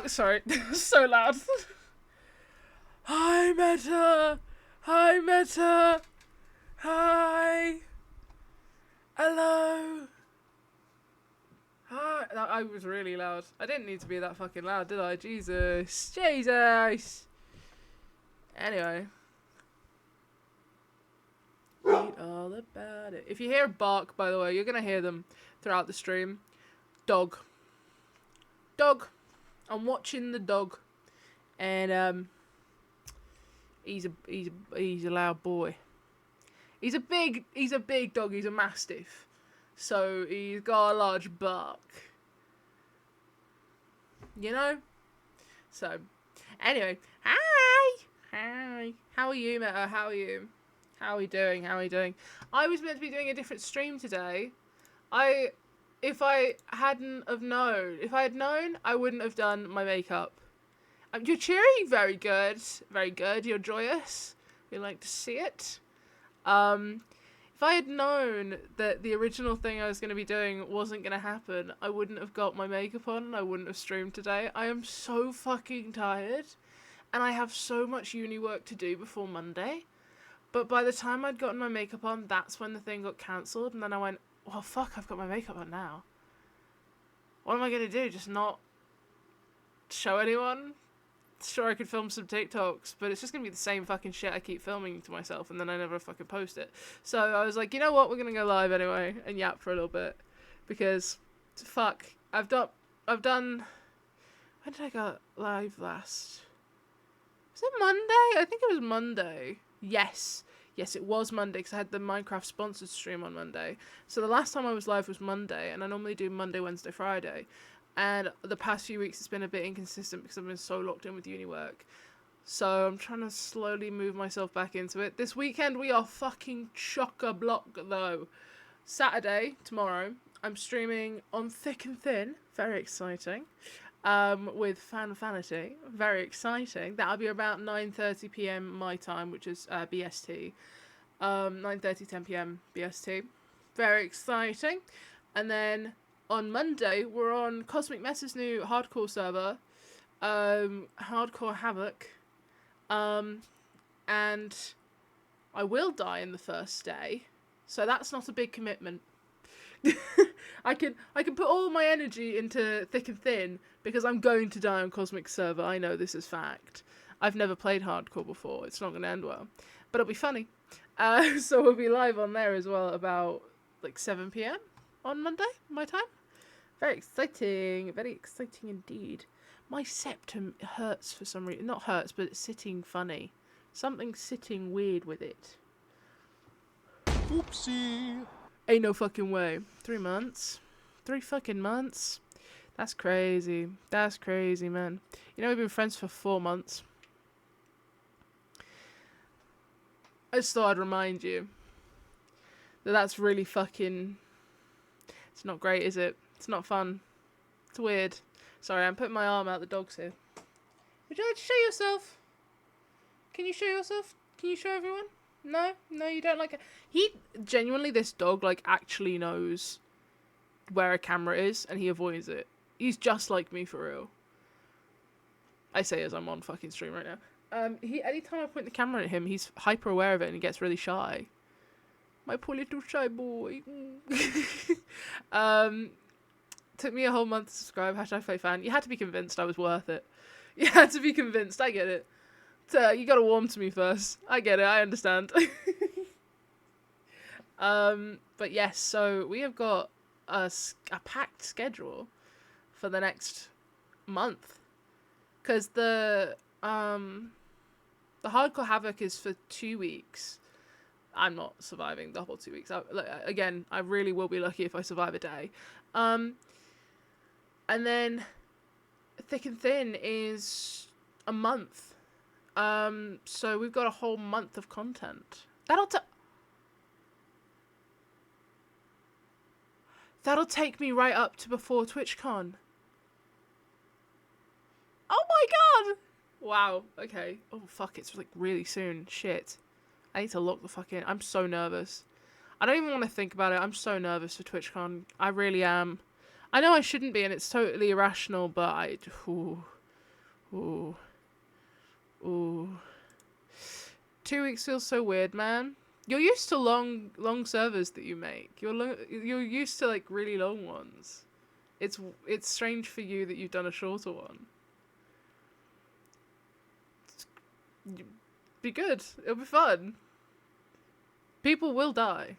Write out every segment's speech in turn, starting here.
sorry. So loud. Hi, Meta. Hi, Meta. Hi. Hello. Hi. I was really loud. I didn't need to be that fucking loud, did I? Jesus. Jesus. Anyway. Read all about it. If you hear a bark, by the way, you're going to hear them throughout the stream. Dog. Dog. I'm watching the dog. And, he's a loud boy. He's a big dog. He's a mastiff. So he's got a large bark. You know? So, anyway. Hi! Hi. How are you, Meta? How are you? How are we doing? How are we doing? I was meant to be doing a different stream today. If I had known, I wouldn't have done my makeup. You're cheery, very good. Very good. You're joyous. We like to see it. If I had known that the original thing I was going to be doing wasn't going to happen, I wouldn't have got my makeup on and I wouldn't have streamed today. I am so fucking tired. And I have so much uni work to do before Monday. But by the time I'd gotten my makeup on, that's when the thing got cancelled. And then I went, well, fuck, I've got my makeup on now. What am I going to do? Just not show anyone? Sure, I could film some TikToks, but it's just going to be the same fucking shit I keep filming to myself, and then I never fucking post it. So I was like, you know what? We're going to go live anyway and yap for a little bit. Because, fuck, I've done... When did I go live last? Was it Monday? I think it was Monday. Yes, it was Monday, because I had the Minecraft sponsored stream on Monday. So the last time I was live was Monday, and I normally do Monday, Wednesday, Friday. And the past few weeks it's been a bit inconsistent because I've been so locked in with uni work. So I'm trying to slowly move myself back into it. This weekend we are fucking chock-a-block though. Saturday, tomorrow, I'm streaming on Thick and Thin. Very exciting. With Fanity. Very exciting. That'll be about 9:30 PM my time, which is BST. 9:30, 10 PM BST. Very exciting. And then on Monday, we're on Cosmic Messa's new hardcore server, Hardcore Havoc. And I will die in the first day, so that's not a big commitment. I can put all my energy into Thick and Thin because I'm going to die on Cosmic server. I know this is fact. I've never played hardcore before. It's not going to end well, but it'll be funny. So we'll be live on there as well about like 7 PM on Monday, my time. Very exciting indeed. My septum hurts for some reason. Not hurts, but it's sitting funny. Something's sitting weird with it. Oopsie. Ain't no fucking way. 3 months. 3 fucking months. That's crazy. That's crazy, man. You know, we've been friends for 4 months. I just thought I'd remind you that that's really fucking... It's not great, is it? It's not fun. It's weird. Sorry, I'm putting my arm out. The dog's here. Would you like to show yourself? Can you show yourself? Can you show everyone? No? No, you don't like it? He, genuinely, this dog, like, actually knows where a camera is, and he avoids it. He's just like me, for real. I say as I'm on fucking stream right now. Anytime I point the camera at him, he's hyper aware of it, and he gets really shy. My poor little shy boy. Took me a whole month to subscribe. #FakeFan. You had to be convinced I was worth it. You had to be convinced. I get it. You gotta warm to me first. I get it. I understand. But yes, so we have got a packed schedule for the next month. Because the Hardcore Havoc is for 2 weeks. I'm not surviving the whole 2 weeks. Again, I really will be lucky if I survive a day. And then Thick and Thin is a month. So we've got a whole month of content. That'll take me right up to before TwitchCon. Oh my god! Wow, okay. Oh fuck, it's like really soon. Shit. I need to lock the fuck in. I'm so nervous. I don't even want to think about it. I'm so nervous for TwitchCon. I really am. I know I shouldn't be, and it's totally irrational, but ooh. Ooh. Ooh. 2 weeks feels so weird, man. You're used to long servers that you make. You're used to like really long ones. It's strange for you that you've done a shorter one. Be good. It'll be fun. People will die.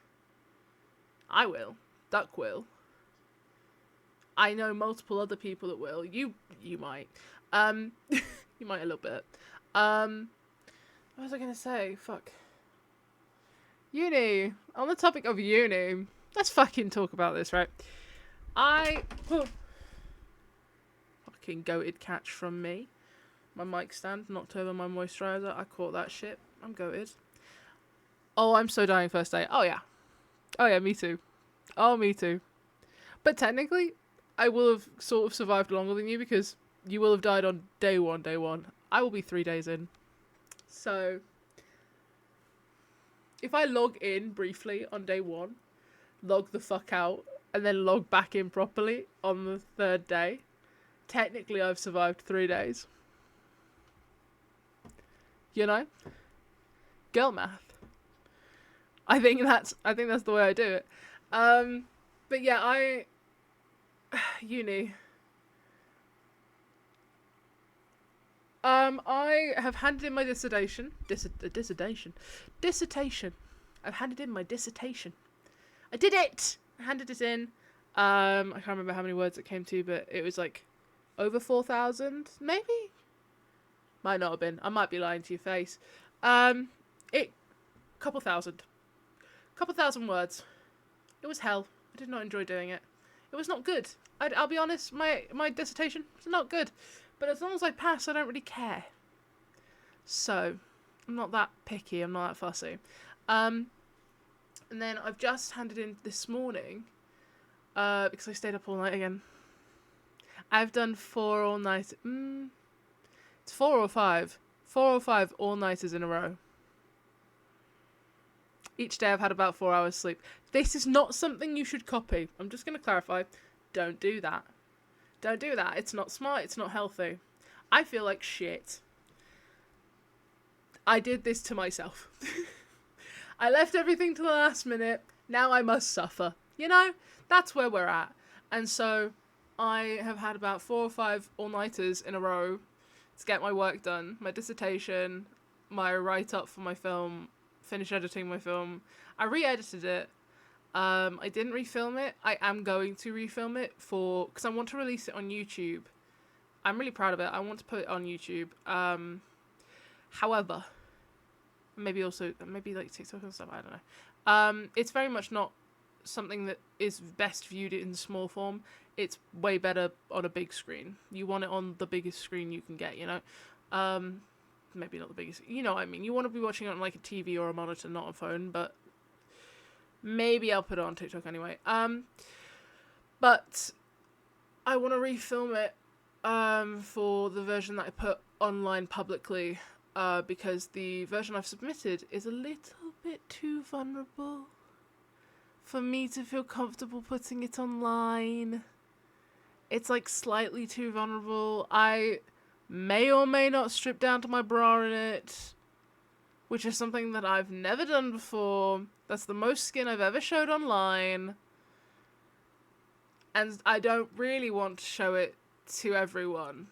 I will. Duck will. I know multiple other people that will. You might. You might a little bit. What was I gonna say? Fuck. Uni. On the topic of uni, let's fucking talk about this, right? Fucking goated catch from me. My mic stand knocked over my moisturizer. I caught that shit. I'm goated. Oh, I'm so dying first day. Oh yeah. Oh yeah, me too. Oh, me too. But technically, I will have sort of survived longer than you because you will have died on day one. I will be 3 days in. So, if I log in briefly on day 1, log the fuck out, and then log back in properly on the 3rd day, technically I've survived 3 days. You know? Girl math. I think that's the way I do it. But yeah, uni. I have handed in my dissertation. Dissertation. I've handed in my dissertation. I did it! I handed it in. I can't remember how many words it came to, but it was like over 4,000, maybe? Might not have been. I might be lying to your face. Couple thousand words. It was hell. I did not enjoy doing it. It was not good. I'll be honest, my dissertation was not good. But as long as I pass, I don't really care. So, I'm not that picky, I'm not that fussy. And then I've just handed in this morning, because I stayed up all night again. I've done 4 all-night... it's 4 or 5. 4 or 5 all-nighters in a row. Each day I've had about 4 hours sleep. This is not something you should copy. I'm just going to clarify. Don't do that. Don't do that. It's not smart. It's not healthy. I feel like shit. I did this to myself. I left everything to the last minute. Now I must suffer. You know? That's where we're at. And so I have had about 4 or 5 all-nighters in a row to get my work done. My dissertation, my write-up for my film, finish editing my film. I re-edited it. I didn't refilm it. I am going to refilm it because I want to release it on YouTube. I'm really proud of it. I want to put it on YouTube. However, maybe like TikTok and stuff. I don't know. It's very much not something that is best viewed in small form. It's way better on a big screen. You want it on the biggest screen you can get, you know? Maybe not the biggest, you know what I mean. You want to be watching it on like a TV or a monitor, not a phone, but maybe I'll put it on TikTok anyway. But I want to refilm it for the version that I put online publicly, because the version I've submitted is a little bit too vulnerable for me to feel comfortable putting it online. It's like slightly too vulnerable. I may or may not strip down to my bra in it, which is something that I've never done before. That's the most skin I've ever showed online. And I don't really want to show it to everyone.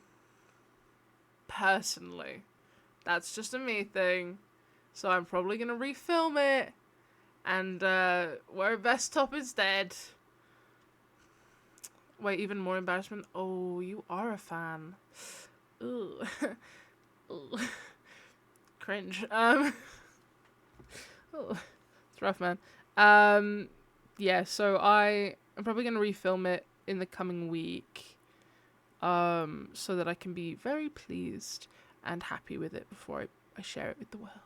Personally. That's just a me thing. So I'm probably going to refilm it and wear a vest top instead. Wait, even more embarrassment? Oh, you are a fan. Ooh. Ooh. Cringe. Oh, it's rough, man. Yeah, so I'm probably going to refilm it in the coming week, so that I can be very pleased and happy with it before I share it with the world.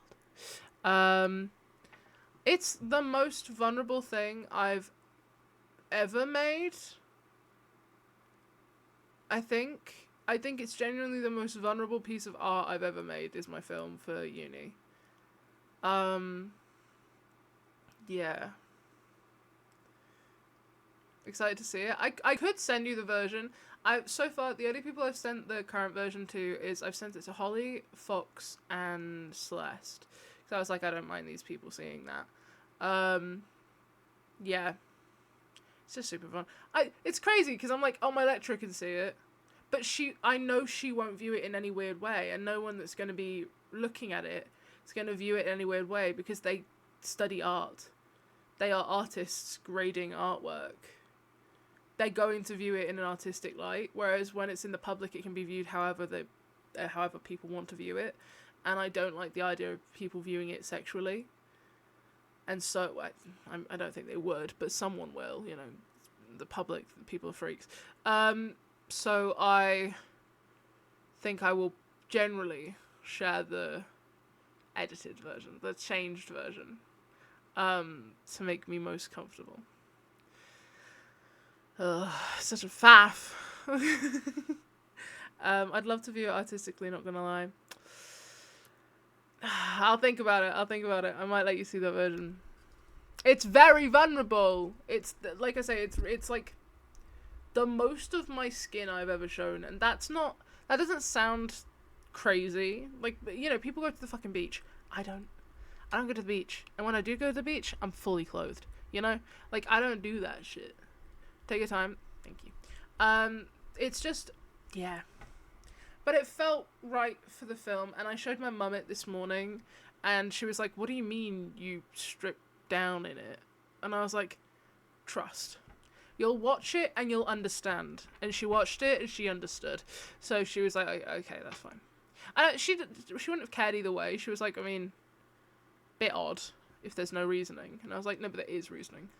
It's the most vulnerable thing I've ever made. I think it's genuinely the most vulnerable piece of art I've ever made is my film for uni. Yeah. Excited to see it. I could send you the version. So far the only people I've sent the current version to is I've sent it to Holly, Fox, and Celeste. So I was like, I don't mind these people seeing that. Yeah, it's just super fun. It's crazy because I'm like, oh, my lecturer can see it, but I know she won't view it in any weird way, and no one that's going to be looking at it is going to view it in any weird way because they study art. They are artists grading artwork. They're going to view it in an artistic light, whereas when it's in the public, it can be viewed however people want to view it, and I don't like the idea of people viewing it sexually. And so I don't think they would, but someone will. You know, the public, people are freaks. So I think I will generally share the edited version, the changed version, to make me most comfortable. Such a faff. I'd love to view it artistically, not gonna lie. I'll think about it. I might let you see that version. It's very vulnerable. It's, like I say, it's like the most of my skin I've ever shown, and that doesn't sound crazy. Like, you know, people go to the fucking beach. I don't go to the beach. And when I do go to the beach, I'm fully clothed. You know? Like, I don't do that shit. Take your time. Thank you. It's just, yeah. But it felt right for the film, and I showed my mum it this morning, and she was like, what do you mean you stripped down in it? And I was like, trust. You'll watch it and you'll understand. And she watched it and she understood. So she was like, okay, that's fine. She wouldn't have cared either way. She was like, I mean, bit odd if there's no reasoning. And I was like, no, but there is reasoning.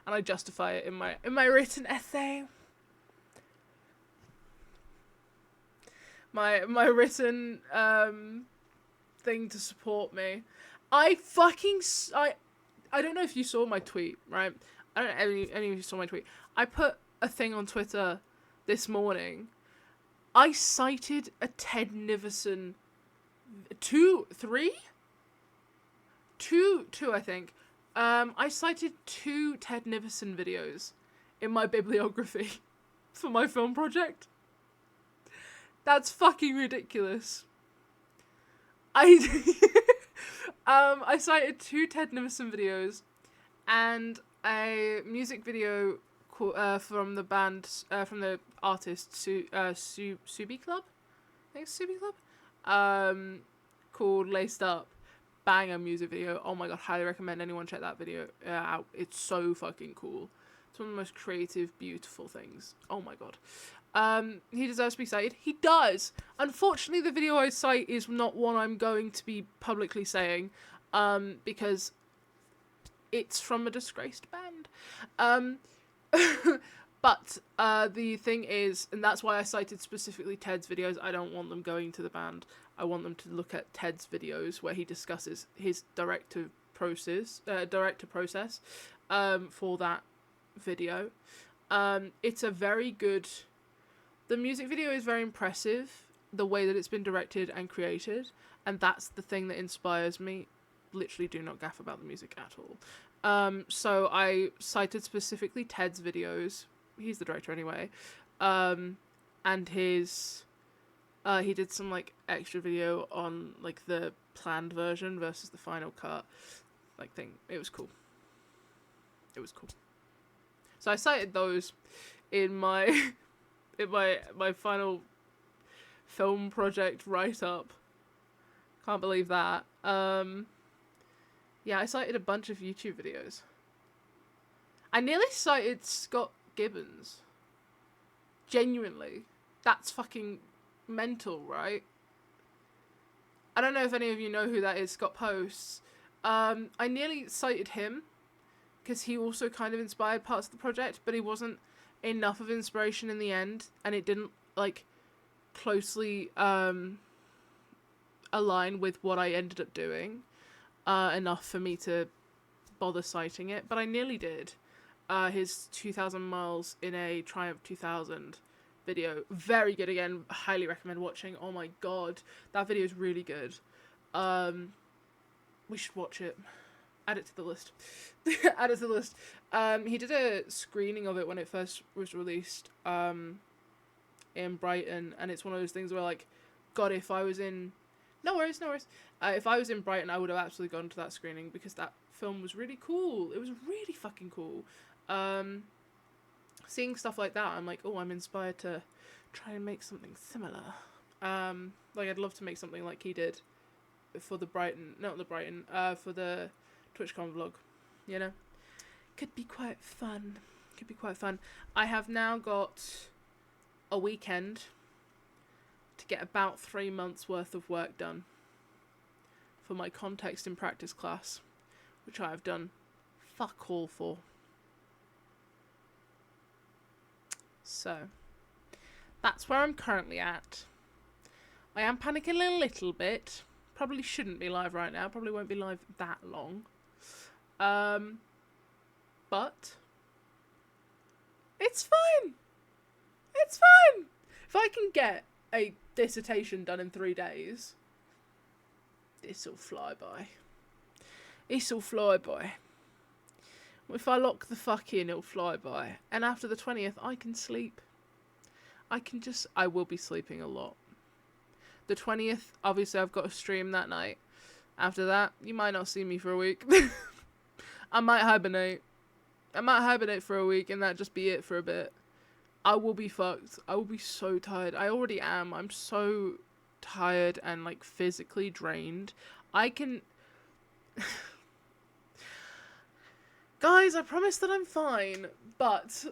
And I justify it in my written essay. My written thing to support me. I don't know if you saw my tweet, right? I don't know if any of you saw my tweet. I put a thing on Twitter this morning. I cited a Ted Nivison two, I think. I cited 2 Ted Nivison videos in my bibliography for my film project. That's fucking ridiculous. I cited 2 Ted Nivison videos and a music video from the band, from the artist Subi Club? I think it's Subi Club? Called Laced Up. Banger music video. Oh my god, highly recommend anyone check that video out. It's so fucking cool. It's one of the most creative, beautiful things. Oh my god. He deserves to be cited. He does. Unfortunately, the video I cite is not one I'm going to be publicly saying, because it's from a disgraced band. But the thing is, and that's why I cited specifically Ted's videos, I don't want them going to the band. I want them to look at Ted's videos where he discusses his director process for that video. It's a very good... The music video is very impressive, the way that it's been directed and created, and that's the thing that inspires me. Literally do not gaff about the music at all. So I cited specifically Ted's videos. He's the director anyway. And his... he did some, like, extra video on, like, the planned version versus the final cut, like, thing. It was cool. So I cited those in my... my final film project write-up. Can't believe that. Yeah, I cited a bunch of YouTube videos. I nearly cited Scott Gibbons. Genuinely. That's fucking mental, right? I don't know if any of you know who that is, Scott Posts. I nearly cited him, because he also kind of inspired parts of the project, but he wasn't enough of inspiration in the end, and it didn't, like, closely align with what I ended up doing enough for me to bother citing it, but I nearly did. His 2,000 miles in a Triumph 2000 video, very good. Again, highly recommend watching. Oh my god, that video is really good. We should watch it. Add it to the list. Add it to the list. He did a screening of it when it first was released. in Brighton, and it's one of those things where, like, God, if I was in... No worries, no worries. If I was in Brighton, I would have absolutely gone to that screening, because that film was really cool. It was really fucking cool. Seeing stuff like that, I'm like, oh, I'm inspired to try and make something similar. Like, I'd love to make something like he did for the Brighton... Not the Brighton, for the TwitchCon vlog, you know? Could be quite fun. Could be quite fun. I have now got a weekend to get about 3 months worth of work done for my context in practice class, which I have done fuck all for. So, that's where I'm currently at. I am panicking a little bit. Probably shouldn't be live right now. Probably won't be live that long. But it's fine. It's fine. If I can get a dissertation done in 3 days, this'll fly by. This'll fly by. If I lock the fuck in, it'll fly by. And after the 20th, I can sleep. I will be sleeping a lot. The 20th, obviously I've got a stream that night. After that, you might not see me for a week. I might hibernate. I might hibernate for a week and that just be it for a bit. I will be fucked. I will be so tired. I already am. I'm so tired and, like, physically drained. I can... Guys, I promise that I'm fine, but...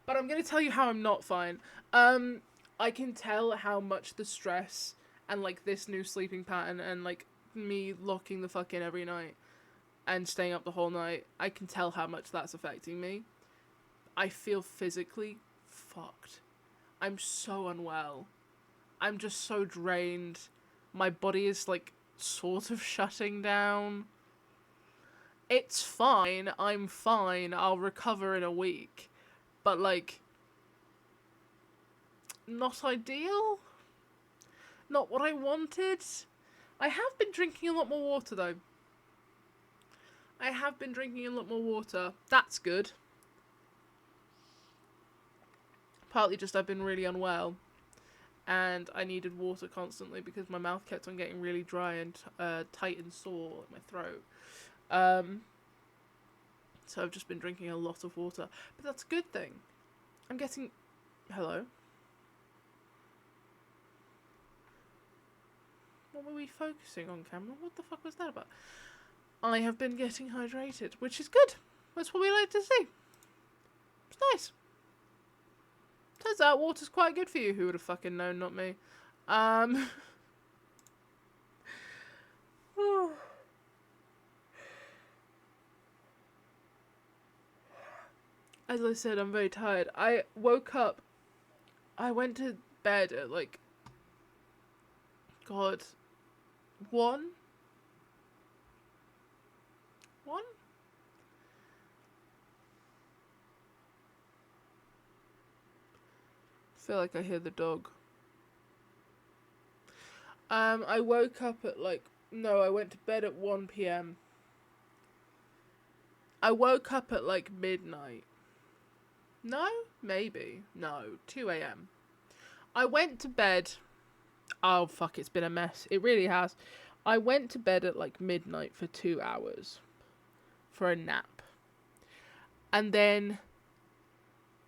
but I'm going to tell you how I'm not fine. I can tell how much the stress and, like, this new sleeping pattern and, like, me locking the fuck in every night and staying up the whole night, I can tell how much that's affecting me. I feel physically fucked. I'm so unwell. I'm just so drained. My body is, like, sort of shutting down. It's fine. I'm fine. I'll recover in a week. But, like, not ideal? Not what I wanted? I have been drinking a lot more water, though. I have been drinking a lot more water. That's good. Partly just I've been really unwell. And I needed water constantly because my mouth kept on getting really dry and tight and sore in my throat. So I've just been drinking a lot of water. But that's a good thing. I'm getting... Hello? What were we focusing on, camera? What the fuck was that about? I have been getting hydrated, which is good. That's what we like to see. It's nice. Turns out water's quite good for you. Who would have fucking known, not me. As I said, I'm very tired. I woke up. I went to bed at, like, God, 1? I feel like I hear the dog. I woke up at, like... No, I went to bed at 1 p.m. I woke up at, like, midnight. No? Maybe. No. 2 a.m. I went to bed... Oh, fuck, it's been a mess. It really has. I went to bed at, like, midnight for 2 hours. For a nap. And then...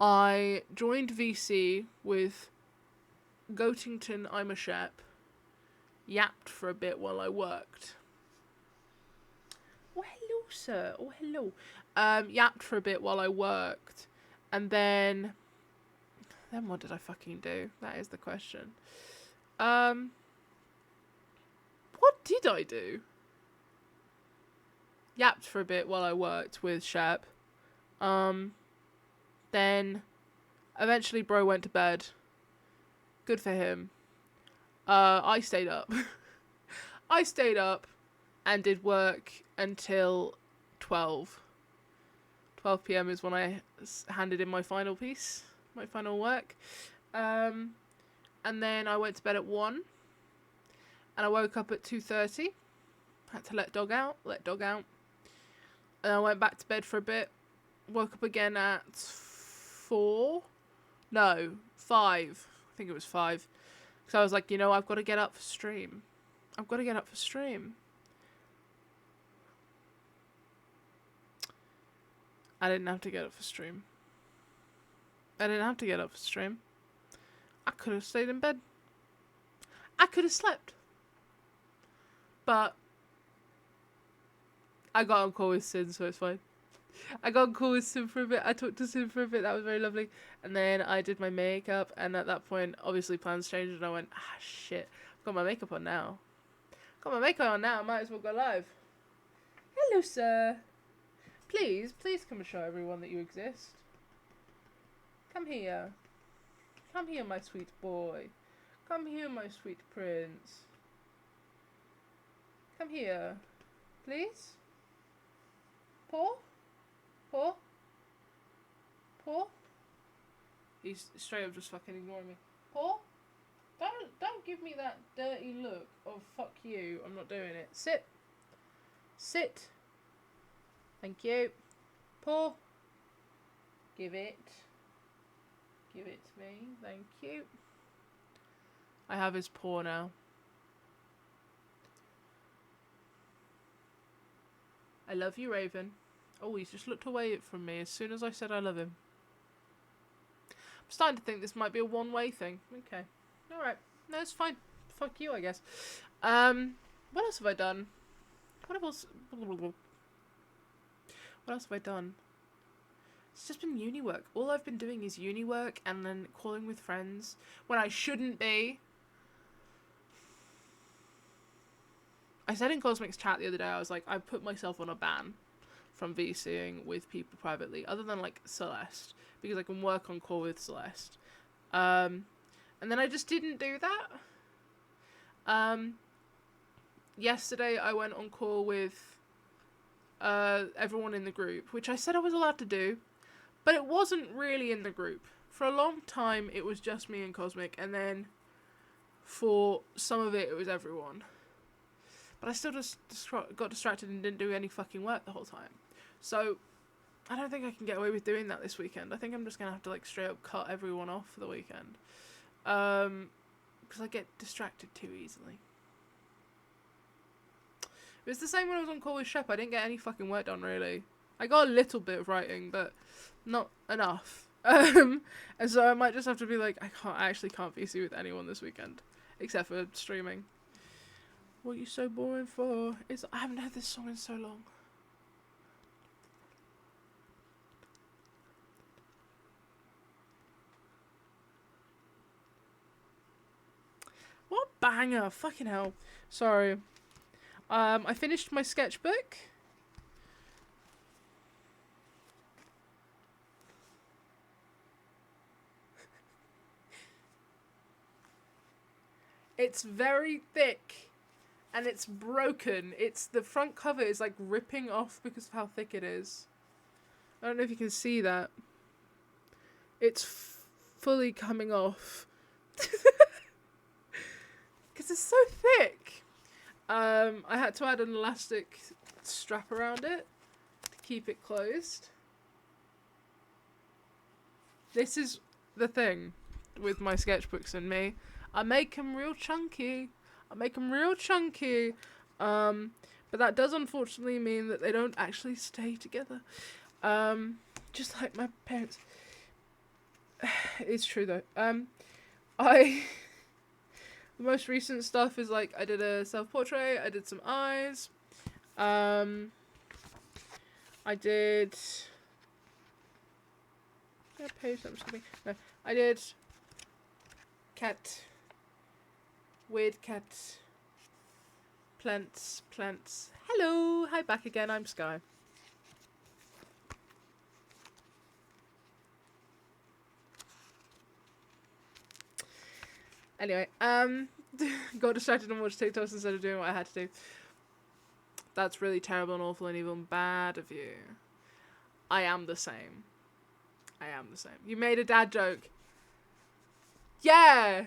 I joined VC with Goatington, I'm a Shep. Yapped for a bit while I worked. Oh, hello, sir. Oh, hello. Yapped for a bit while I worked. And then what did I fucking do? That is the question. What did I do? Yapped for a bit while I worked with Shep. Then, eventually, bro went to bed. Good for him. I stayed up. I stayed up and did work until 12. 12 p.m. is when I handed in my final piece, my final work. And then I went to bed at 1. And I woke up at 2:30. Had to let dog out. And I went back to bed for a bit. Woke up again at 4. No, 5. I think it was 5. So I was like, you know, I've got to get up for stream. I've got to get up for stream. I didn't have to get up for stream. I didn't have to get up for stream. I could have stayed in bed. I could have slept. But I got on call with Sin, so it's fine. I got on call with Sin for a bit. I talked to Sin for a bit. That was very lovely. And then I did my makeup. And at that point, obviously, plans changed. And I went, shit. I've got my makeup on now. Got my makeup on now. I might as well go live. Hello, sir. Please come and show everyone that you exist. Come here. Come here, my sweet boy. Come here, my sweet prince. Come here. Please? Paw? Paw? Paw? He's straight up just fucking ignoring me. Paw? Don't give me that dirty look of fuck you. I'm not doing it. Sit. Sit. Thank you. Paw. Give it. Give it to me. Thank you. I have his paw now. I love you, Raven. Oh, he's just looked away from me as soon as I said I love him. I'm starting to think this might be a one-way thing. Okay. Alright. No, it's fine. Fuck you, I guess. What else have I done? What else have I done? It's just been uni work. All I've been doing is uni work and then calling with friends when I shouldn't be. I said in Cosmic's chat the other day, I was like, I put myself on a ban from VCing with people privately, other than like Celeste, because I can work on call with Celeste. And then I just didn't do that. Yesterday I went on call with everyone in the group, which I said I was allowed to do, but it wasn't really in the group. For a long time it was just me and Cosmic, and then for some of it was everyone. But I still just got distracted and didn't do any fucking work the whole time. So I don't think I can get away with doing that this weekend. I think I'm just going to have to like straight up cut everyone off for the weekend. Because I get distracted too easily. It was the same when I was on call with Shep. I didn't get any fucking work done, really. I got a little bit of writing, but not enough. And so I might just have to be like, I actually can't VC with anyone this weekend. Except for streaming. What are you so boring for? I haven't heard this song in so long. What banger! Fucking hell. Sorry. I finished my sketchbook. It's very thick. And it's broken. The front cover is like ripping off because of how thick it is. I don't know if you can see that. It's fully coming off. Because it's so thick. I had to add an elastic strap around it to keep it closed. This is the thing with my sketchbooks and me. I make them real chunky. But that does unfortunately mean that they don't actually stay together. Just like my parents. It's true though. The most recent stuff is like, I did a self-portrait, I did some eyes. I did... page that I'm skipping? No, I did... cat... weird cat... plants. Hello! Hi, back again, I'm Sky. Anyway, got distracted and watched TikToks instead of doing what I had to do. That's really terrible and awful and even bad of you. I am the same. You made a dad joke. Yeah!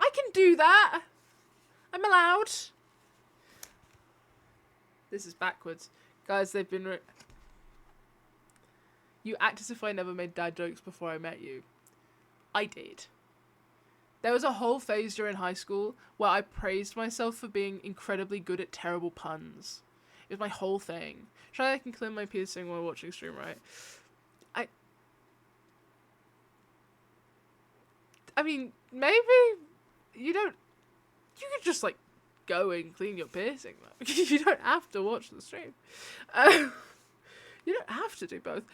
I can do that! I'm allowed. This is backwards. Guys, they've been... You act as if I never made dad jokes before I met you. I did. There was a whole phase during high school where I praised myself for being incredibly good at terrible puns. It was my whole thing. Try I can clear my piercing while watching stream, right? I mean, maybe you don't. You could just like go and clean your piercing. Like, you don't have to watch the stream. You don't have to do both.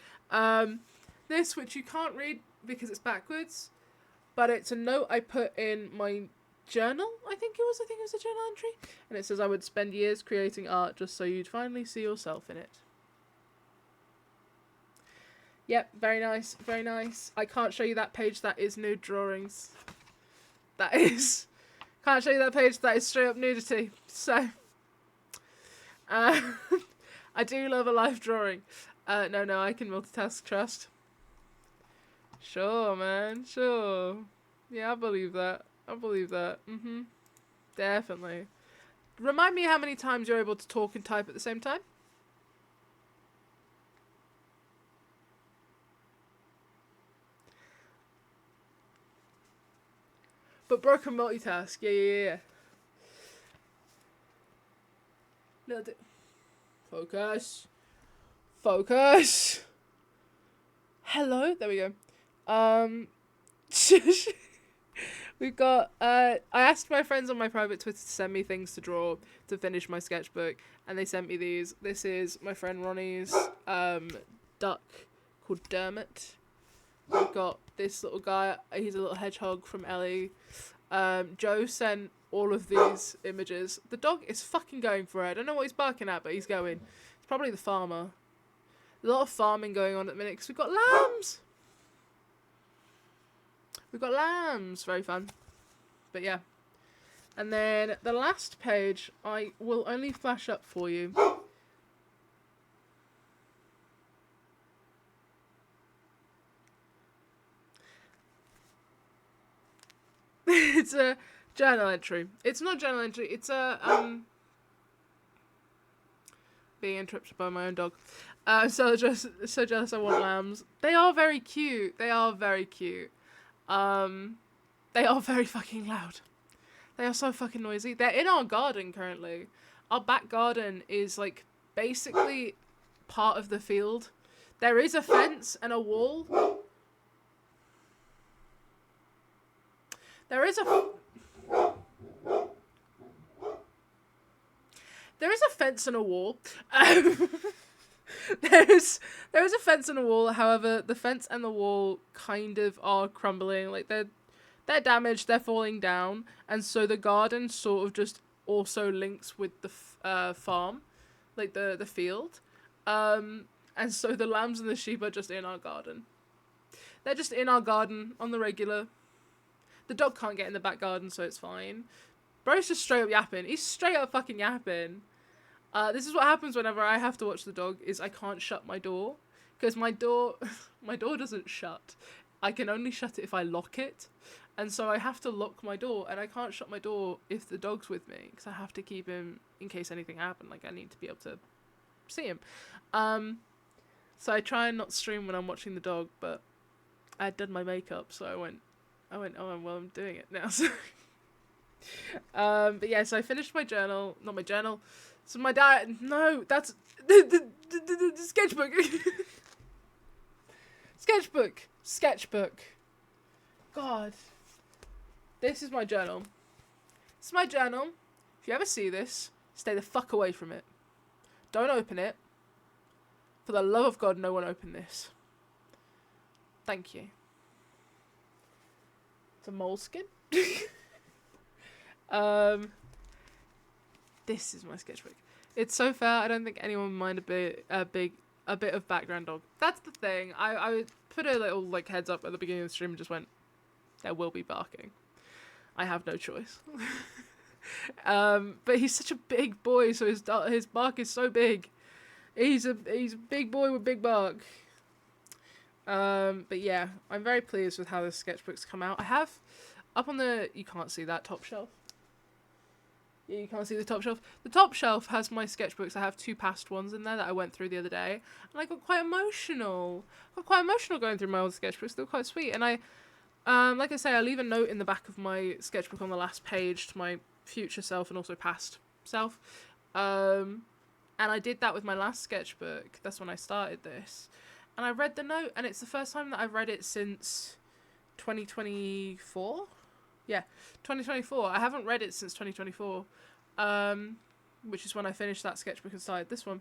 This, which you can't read because it's backwards, but it's a note I put in my journal. I think it was a journal entry, and it says I would spend years creating art just so you'd finally see yourself in it. Yep, very nice, very nice. I can't show you that page. That is nude drawings. That is. Can't show you that page. That is straight up nudity. So, I do love a live drawing. No, I can multitask, trust. Sure, man, sure. Yeah, I believe that. Definitely. Remind me how many times you're able to talk and type at the same time? But broken multitask, yeah. Little bit. Focus. Hello, there we go. We've got, I asked my friends on my private Twitter to send me things to draw to finish my sketchbook, and they sent me these. This is my friend Ronnie's, duck called Dermot. We've got this little guy, he's a little hedgehog from Ellie. Joe sent all of these images. The dog is fucking going for it. I don't know what he's barking at, but he's going. It's probably the farmer. A lot of farming going on at the minute, because we've got lambs! Very fun. But yeah. And then the last page, I will only flash up for you. It's a journal entry. It's not a journal entry, it's a, being interrupted by my own dog. So jealous I want lambs. They are very cute. They are very fucking loud. They are so fucking noisy. They're in our garden currently. Our back garden is like basically part of the field. There is a fence and a wall. There is a fence and a wall. There is a fence and a wall. However, the fence and the wall kind of are crumbling. Like they're damaged. They're falling down, and so the garden sort of just also links with the farm, like the field. And so the lambs and the sheep are just in our garden. They're just in our garden on the regular. The dog can't get in the back garden, so it's fine. Bro's just straight up yapping. He's straight up fucking yapping. This is what happens whenever I have to watch the dog, is I can't shut my door. Because my door doesn't shut. I can only shut it if I lock it. And so I have to lock my door, and I can't shut my door if the dog's with me. Because I have to keep him in case anything happened. Like, I need to be able to see him. So I try and not stream when I'm watching the dog, but I had done my makeup, so I went, oh, well, I'm doing it now. So, but yeah, so I finished my journal, not my journal. So my dad, no, that's the sketchbook. Sketchbook. God. This is my journal. This is my journal. If you ever see this, stay the fuck away from it. Don't open it. For the love of God, no one open this. Thank you. It's a moleskin. This is my sketchbook. It's so fair. I don't think anyone would mind a bit of background dog. That's the thing. I put a little like heads up at the beginning of the stream and just went, there will be barking. I have no choice. But he's such a big boy, so his bark is so big. He's a big boy with big bark. But yeah, I'm very pleased with how the sketchbooks come out. I have up on you can't see that top shelf. Yeah, you can't see the top shelf. The top shelf has my sketchbooks. I have 2 past ones in there that I went through the other day, and I got quite emotional. Going through my old sketchbooks. They were quite sweet, and I Like I say, I leave a note in the back of my sketchbook on the last page to my future self and also past self. And I did that with my last sketchbook. That's when I started this. And I read the note, and it's the first time that I've read it since 2024. Yeah, 2024. I haven't read it since 2024, which is when I finished that sketchbook and started this one.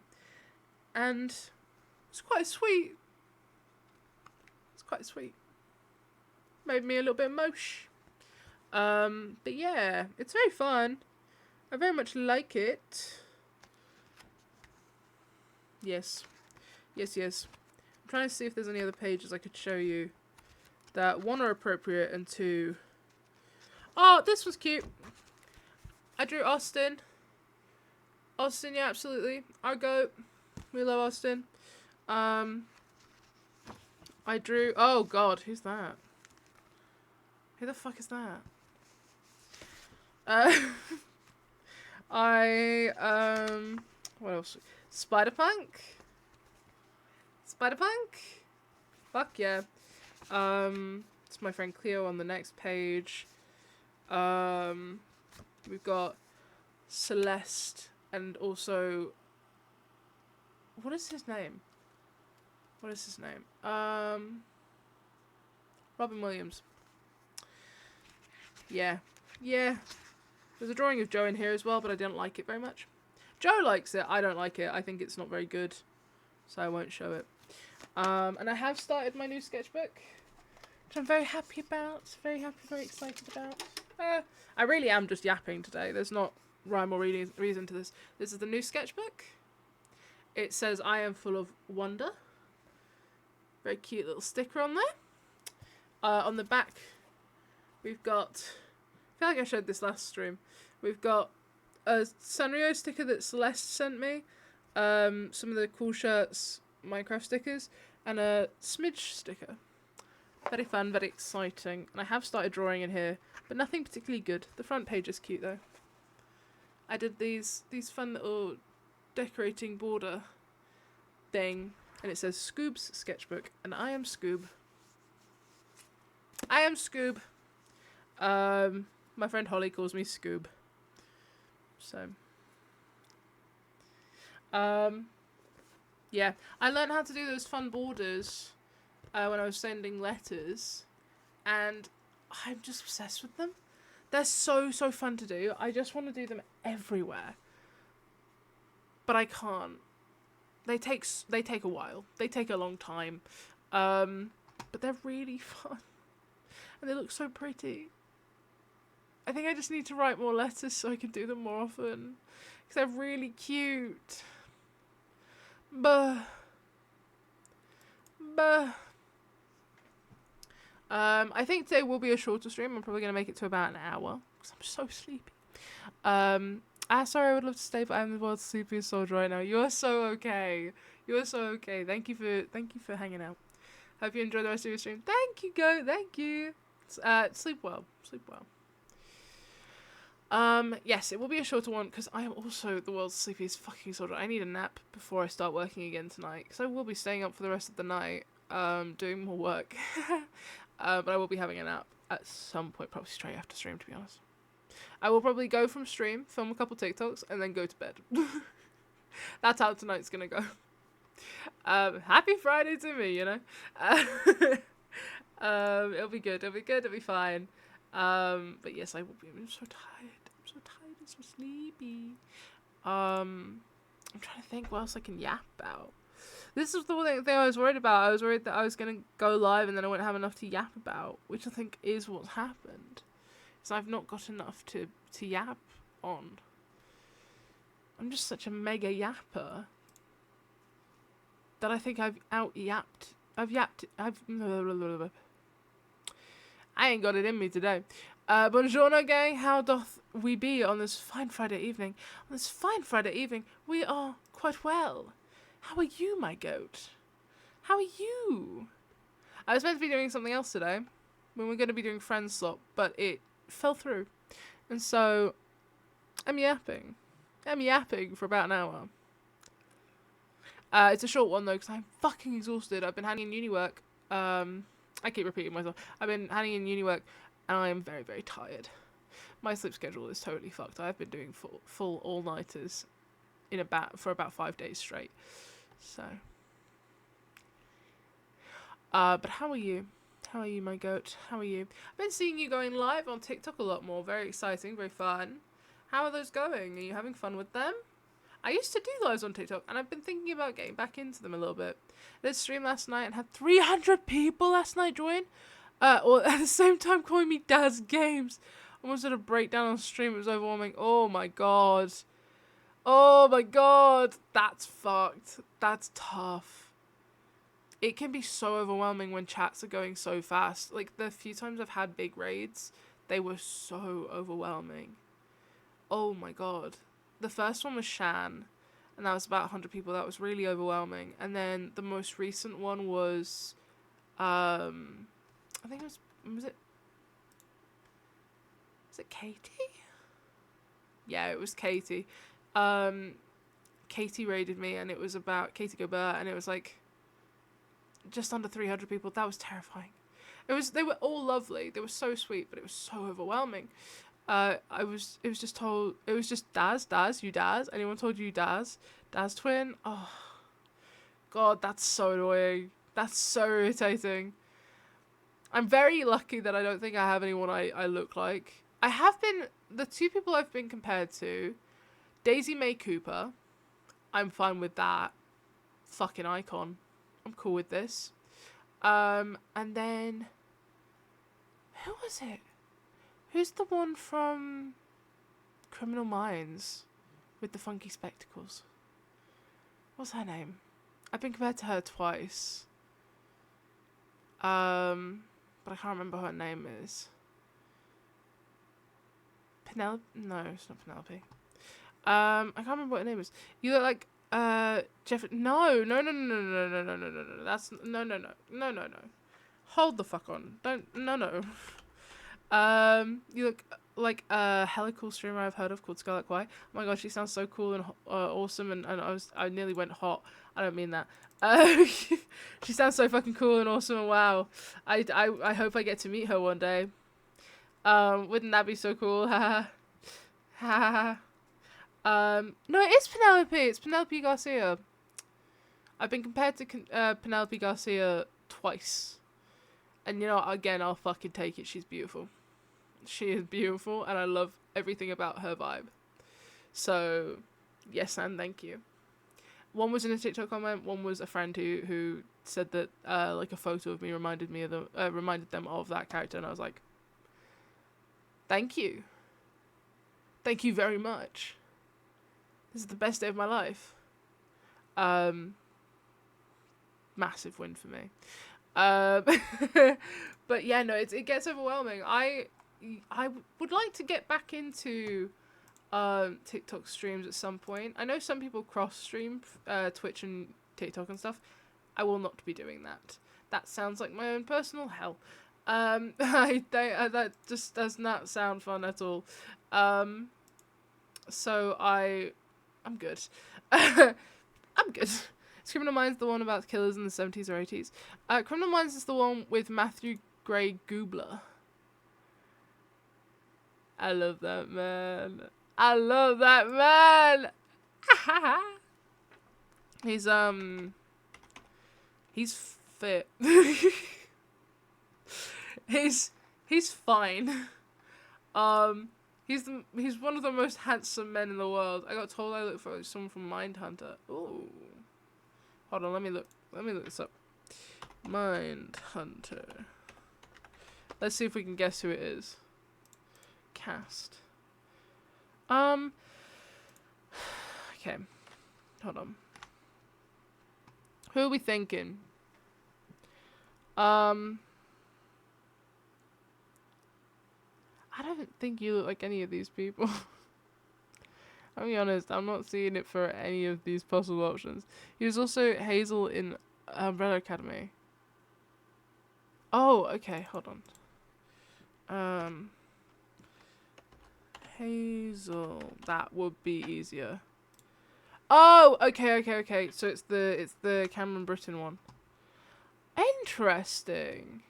And it's quite sweet. It's quite sweet. Made me a little bit mosh. But yeah, it's very fun. I very much like it. Yes. Yes, yes. I'm trying to see if there's any other pages I could show you that, one, are appropriate, and two... Oh, this was cute. I drew Austin. Austin, yeah, absolutely. Our goat. We love Austin. I drew... Oh, God, who's that? Who the fuck is that? What else? Spider-Punk? Spider-Punk? Fuck yeah. It's my friend Cleo on the next page. We've got Celeste and also... What is his name? What is his name? Robin Williams. Yeah. Yeah. There's a drawing of Joe in here as well, but I didn't like it very much. Joe likes it. I don't like it. I think it's not very good, so I won't show it. And I have started my new sketchbook, which I'm very happy about. Very happy, very excited about. I really am just yapping today. There's not rhyme or reason to this. This is the new sketchbook. It says, "I am full of wonder." Very cute little sticker on there. On the back, we've got... I feel like I showed this last stream. We've got a Sanrio sticker that Celeste sent me. Some of the Cool Shirts Minecraft stickers. And a Smidge sticker. Very fun, very exciting. And I have started drawing in here, but nothing particularly good. The front page is cute though. I did these fun little decorating border thing. And it says Scoob's sketchbook. And I am Scoob. I am Scoob. My friend Holly calls me Scoob. So. Yeah. I learned how to do those fun borders when I was sending letters. And I'm just obsessed with them. They're so fun to do. I just want to do them everywhere. But I can't. They take a while. They take a long time. But they're really fun. And they look so pretty. I think I just need to write more letters so I can do them more often. Because they're really cute. I think today will be a shorter stream. I'm probably going to make it to about an hour. Because I'm so sleepy. Sorry, I would love to stay, but I'm the world's sleepiest soldier right now. You're so okay. You're so okay. Thank you for hanging out. Hope you enjoy the rest of your stream. Thank you, Goat. Thank you. Sleep well. Sleep well. Yes, it will be a shorter one because I am also the world's sleepiest fucking soldier. I need a nap before I start working again tonight because I will be staying up for the rest of the night, doing more work. But I will be having a nap at some point, probably straight after stream, to be honest. I will probably go from stream, film a couple TikToks, and then go to bed. That's how tonight's gonna go. Happy Friday to me, you know? It'll be good, it'll be good, it'll be fine. But yes, I will be. I'm so tired. I'm so tired and so sleepy. I'm trying to think what else I can yap about. This is the thing I was worried about. I was worried that I was going to go live and then I wouldn't have enough to yap about, which I think is what's happened. So I've not got enough to yap on. I'm just such a mega yapper that I think I've out-yapped. I ain't got it in me today. Buongiorno, gang. How doth we be on this fine Friday evening? On this fine Friday evening, we are quite well. How are you, my goat? How are you? I was meant to be doing something else today. We were going to be doing Friends Slot, but it fell through. And so, I'm yapping. I'm yapping for about an hour. It's a short one, though, because I'm fucking exhausted. I've been handing in uni work. I keep repeating myself. I've been handing in uni work, and I am very, very tired. My sleep schedule is totally fucked. I've been doing full all-nighters for about 5 days straight. So, but how are you? How are you, my goat? How are you? I've been seeing you going live on TikTok a lot more. Very exciting, very fun. How are those going? Are you having fun with them? I used to do lives on TikTok, and I've been thinking about getting back into them a little bit. I did stream last night and had 300 people last night join. Or at the same time calling me Daz Games. I almost had a breakdown on stream. It was overwhelming. Oh my god. Oh my god. That's fucked. That's tough. It can be so overwhelming when chats are going so fast. Like, the few times I've had big raids, they were so overwhelming. Oh my god. The first one was Shan, and that was about 100 people. That was really overwhelming. And then the most recent one was, I think was it Katie? Yeah, it was Katie. Katie raided me, and it was about Katie Gobert, and it was like just under 300 people. That was terrifying. They were all lovely. They were so sweet, but it was so overwhelming. It was just Daz, you Daz. Anyone told you Daz twin? Oh, god, that's so annoying. That's so irritating. I'm very lucky that I don't think I have anyone I look like. I have been, the two people I've been compared to, Daisy May Cooper, I'm fine with that. Fucking icon. I'm cool with this. And then, who was it? Who's the one from Criminal Minds with the funky spectacles? What's her name? I've been compared to her twice. But I can't remember what her name is. Penelope? No, it's not Penelope. I can't remember what her name is. You look like Jeff. No. That's no. Hold the fuck on. No. You look like a hella cool streamer I've heard of called Scarlet Kwai. Oh my god, she sounds so cool and awesome, and I nearly went hot. I don't mean that. She sounds so fucking cool and awesome, and wow. I hope I get to meet her one day. Wouldn't that be so cool? No, it is Penelope. It's Penelope Garcia. I've been compared to Penelope Garcia twice. And you know, again, I'll fucking take it. She's beautiful. She is beautiful, and I love everything about her vibe. So, yes, and thank you. One was in a TikTok comment. One was a friend who said that like a photo of me reminded them of that character, and I was like, thank you. Thank you very much. This is the best day of my life. Massive win for me. But yeah, no, it gets overwhelming. I would like to get back into TikTok streams at some point. I know some people cross stream Twitch and TikTok and stuff. I will not be doing that. That sounds like my own personal hell. That just does not sound fun at all. So I'm good. I'm good. Criminal Minds the one about killers in the 70s or 80s. Criminal Minds is the one with Matthew Gray Gubler. I love that man. He's fit. He's fine. He's one of the most handsome men in the world. I got told I look for someone from Mindhunter. Ooh. Hold on, let me look this up. Mindhunter. Let's see if we can guess who it is. Cast. Okay. Hold on. Who are we thinking? I don't think you look like any of these people. I'll be honest, I'm not seeing it for any of these possible options. He was also Hazel in Umbrella Academy. Oh, okay, hold on. Hazel. That would be easier. Oh, okay. So it's the Cameron Britton one. Interesting.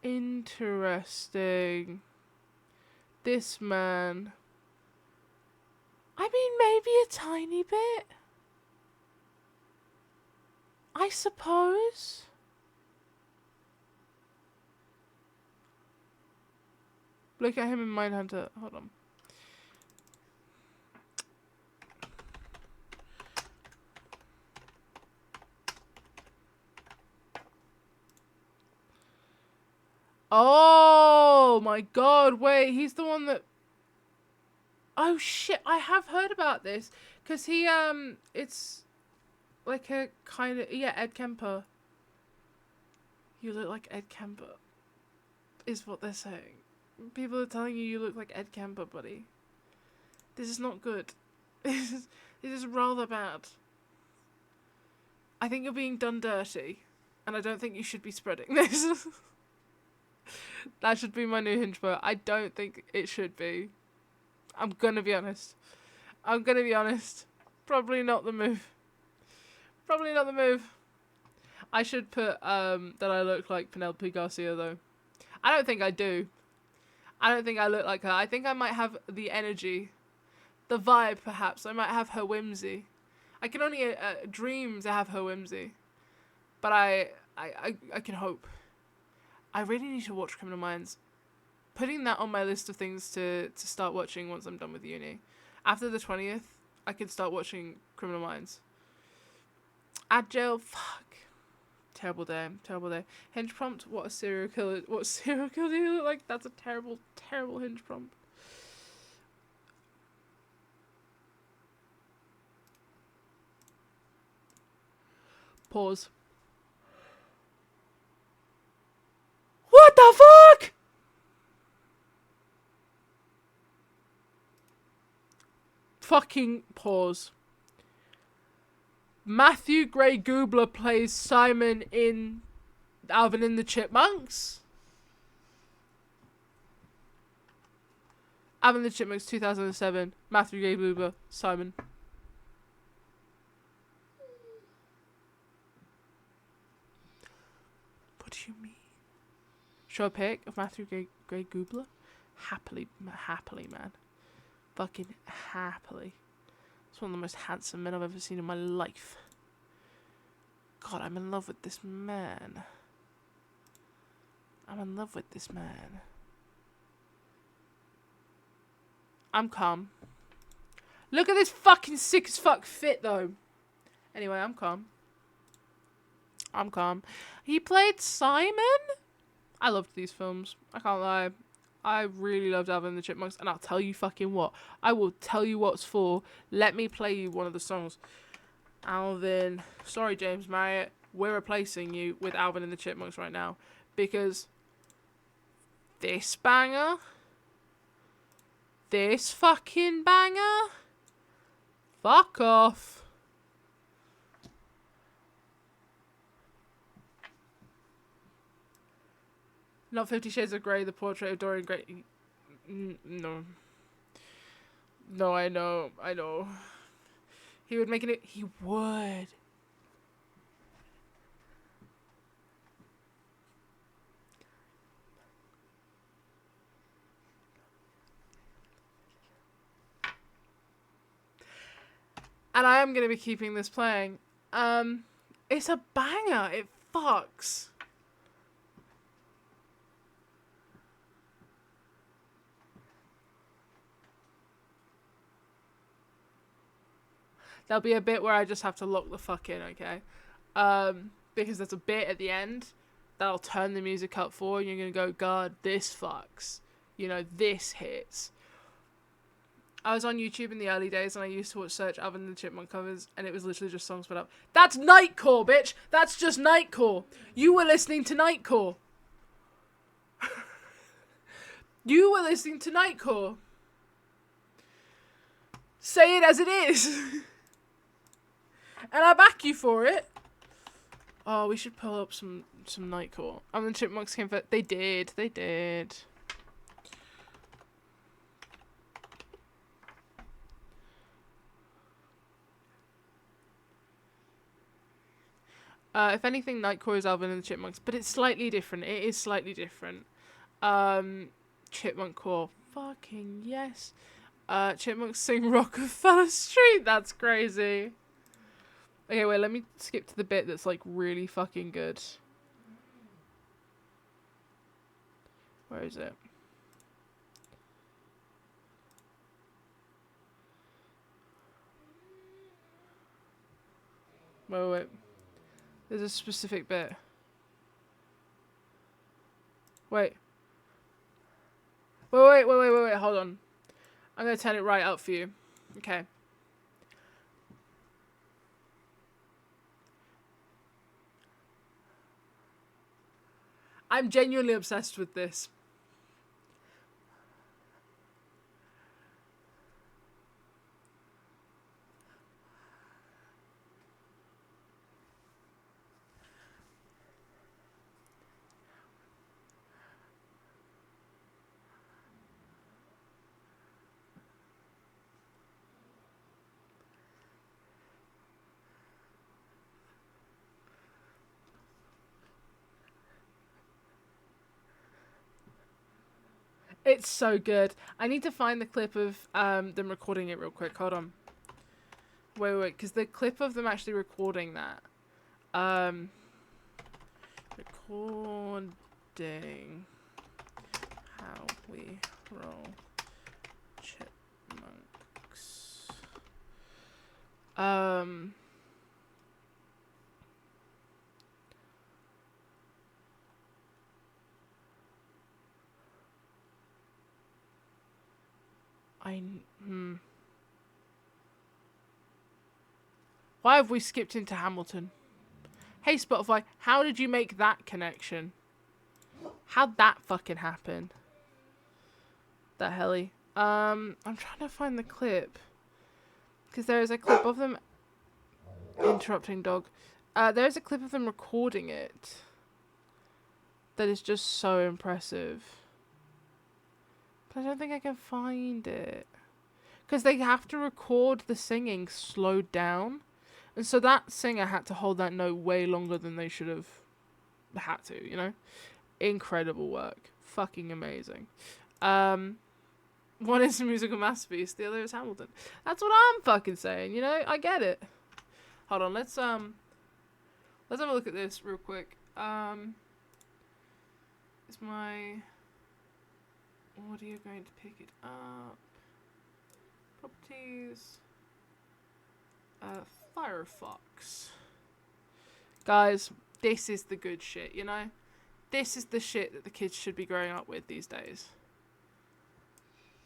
Interesting. This man. I mean, maybe a tiny bit. I suppose. Look at him in Mindhunter. Hold on. Oh my god, wait, he's the one that... Oh shit, I have heard about this. Because he, it's like a kind of... Yeah, Ed Kemper. You look like Ed Kemper. Is what they're saying. People are telling you look like Ed Kemper, buddy. This is not good. This is rather bad. I think you're being done dirty. And I don't think you should be spreading this. That should be my new hinge quote. I don't think it should be. I'm gonna be honest. Probably not the move. I should put that I look like Penelope Garcia though. I don't think I do. I don't think I look like her. I think I might have the energy. The vibe perhaps. I might have her whimsy. I can only dream to have her whimsy. But I can hope. I really need to watch Criminal Minds. Putting that on my list of things to start watching once I'm done with uni. After the 20th, I could start watching Criminal Minds. Ad jail, fuck. Terrible day. Hinge prompt, what serial killer do you look like? That's a terrible, terrible hinge prompt. Pause. What the fuck? Fucking pause. Matthew Gray Goobler plays Simon in Alvin and the Chipmunks. Alvin and the Chipmunks 2007. Matthew Gray Goobler, Simon. What do you mean? Show a pic of Matthew Gray Goobler? Happily, man. Fucking happily. It's one of the most handsome men I've ever seen in my life. God, I'm in love with this man. I'm calm. Look at this fucking sick as fuck fit, though. Anyway, I'm calm. He played Simon? I loved these films. I can't lie. I really loved Alvin and the Chipmunks, and I'll tell you fucking what. I will tell you what's for. Let me play you one of the songs. Alvin. Sorry, James Marriott. We're replacing you with Alvin and the Chipmunks right now. Because this banger, this fucking banger, fuck off. Not 50 Shades of Grey, the portrait of Dorian Gray. No. No, I know. He would make it. He would. And I am going to be keeping this playing. It's a banger. It fucks. There'll be a bit where I just have to lock the fuck in, okay? Because there's a bit at the end that'll turn the music up for, and you're gonna go, God, this fucks. You know, this hits. I was on YouTube in the early days, and I used to search Alvin and the Chipmunk covers, and it was literally just songs put up. That's Nightcore, bitch! That's just Nightcore! You were listening to Nightcore! You were listening to Nightcore! Say it as it is! And I back you for it. Oh, we should pull up some Nightcore. And the Chipmunks came for... They did. If anything, Nightcore is Alvin and the Chipmunks, but it's slightly different. It is slightly different. Chipmunk Core. Fucking yes. Chipmunks sing Rockefeller Street. That's crazy. Okay, wait, let me skip to the bit that's like really fucking good. Where is it? Wait. There's a specific bit. Wait, hold on. I'm gonna turn it right up for you. Okay. I'm genuinely obsessed with this. It's so good. I need to find the clip of them recording it real quick. Hold on. Wait, because the clip of them actually recording that. Recording how we roll chipmunks. Why have we skipped into Hamilton? Hey Spotify, how did you make that connection? How'd that fucking happen? The helly. I'm trying to find the clip. Because there is a clip of them interrupting dog. There's a clip of them recording it. That is just so impressive. But I don't think I can find it. Because they have to record the singing slowed down. And so that singer had to hold that note way longer than they should have had to, you know? Incredible work. Fucking amazing. One is a musical masterpiece, the other is Hamilton. That's what I'm fucking saying, you know? I get it. Hold on, let's have a look at this real quick. Is my audio going to pick it up? Properties. Firefox. Guys, this is the good shit, you know? This is the shit that the kids should be growing up with these days.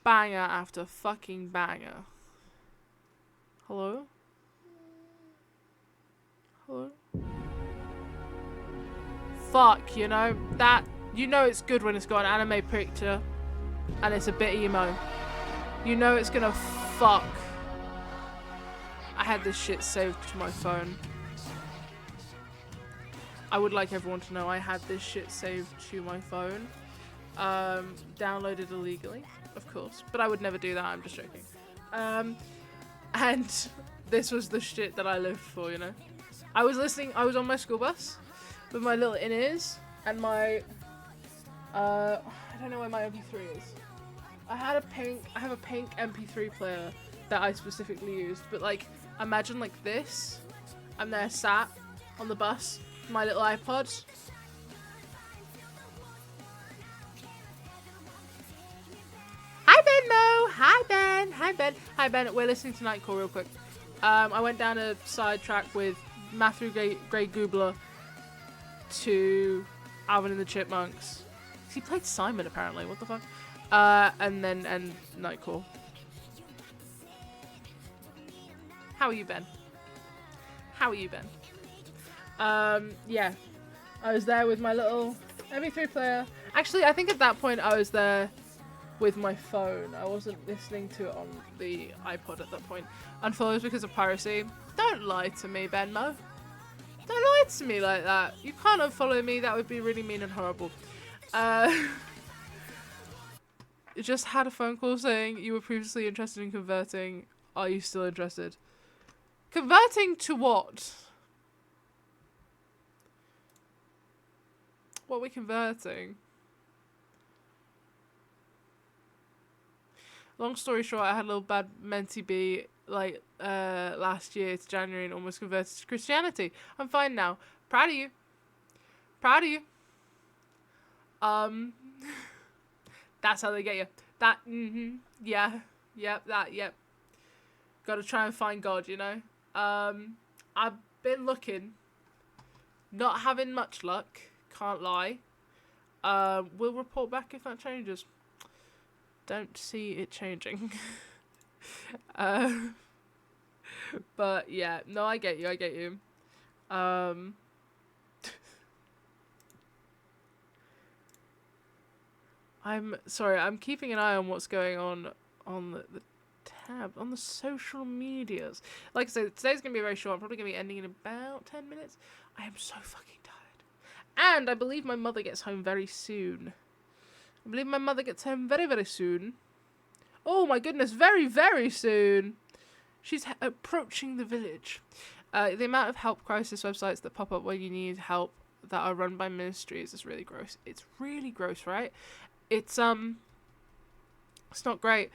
Banger after fucking banger. Hello? Hello? Fuck, you know? That, you know it's good when it's got an anime picture and it's a bit emo. You know it's gonna fuck. I had this shit saved to my phone. I would like everyone to know I had this shit saved to my phone. Downloaded illegally, of course. But I would never do that, I'm just joking. And this was the shit that I lived for, you know? I was on my school bus with my little in-ears and my, I don't know where my MP3 is. I have a pink MP3 player that I specifically used, but like, imagine like this. I'm there sat on the bus, my little iPod. Hi Ben Mo! Hi Ben! Hi Ben! Hi Ben, we're listening to Nightcore real quick. I went down a sidetrack with Matthew Gray Goobler to Alvin and the Chipmunks. He played Simon apparently, what the fuck? And Nightcore. How are you, Ben? How are you, Ben? Yeah. I was there with my little MP3 player. Actually, I think at that point I was there with my phone. I wasn't listening to it on the iPod at that point. Unfollowed because of piracy. Don't lie to me, Benmo. Don't lie to me like that. You can't unfollow me. That would be really mean and horrible. Just had a phone call saying you were previously interested in converting. Are you still interested? Converting to what? What are we converting? Long story short, I had a little bad mentee B like last year to January and almost converted to Christianity. I'm fine now. Proud of you. Proud of you. That's how they get you. That yeah. Yep, that yep. Gotta try and find God, you know? I've been looking. Not having much luck, can't lie. We'll report back if that changes. Don't see it changing. But yeah, no, I get you. I'm sorry, I'm keeping an eye on what's going on the tab, on the social medias. Like I said, today's going to be very short. I'm probably going to be ending in about 10 minutes. I am so fucking tired. And I believe my mother gets home very soon. I believe my mother gets home very, very soon. Oh my goodness, very, very soon. She's approaching the village. The amount of help crisis websites that pop up when you need help that are run by ministries is really gross. It's really gross, right? It's not great.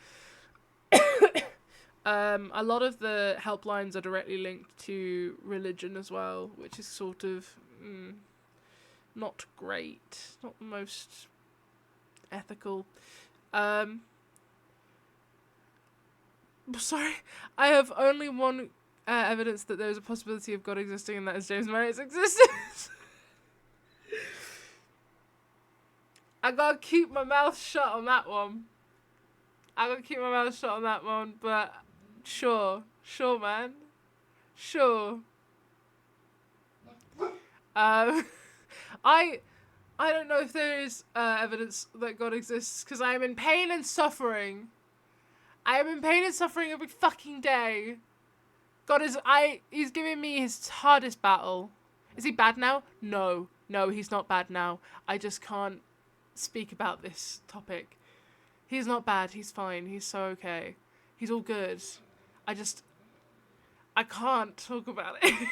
A lot of the helplines are directly linked to religion as well, which is sort of not great. Not the most ethical. Sorry, I have only one evidence that there is a possibility of God existing, and that is James Marriott's existence. I gotta keep my mouth shut on that one. But sure, man. Sure. I don't know if there is evidence that God exists, because I am in pain and suffering. I am in pain and suffering every fucking day. He's giving me his hardest battle. Is he bad now? No, he's not bad now. I just can't speak about this topic. He's not bad, he's fine, he's so okay. He's all good. I can't talk about it.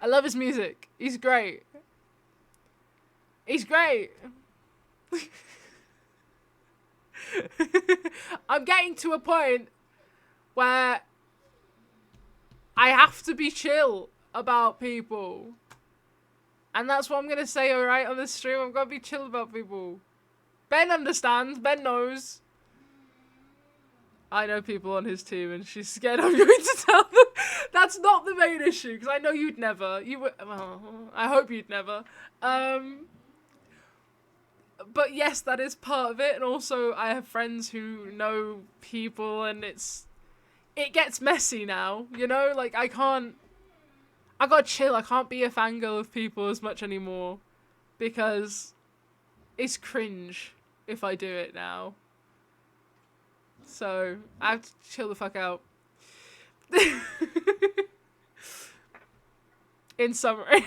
I love his music. He's great. I'm getting to a point where I have to be chill about people. And that's what I'm going to say, alright, on this stream. I'm going to be chill about people. Ben understands. Ben knows. I know people on his team and she's scared I'm going to tell them. That's not the main issue, because I know you'd never. Well, I hope you'd never. But yes, that is part of it. And also I have friends who know people and it gets messy now, you know? Like, I gotta chill. I can't be a fangirl of people as much anymore, because it's cringe if I do it now. So I have to chill the fuck out. In summary,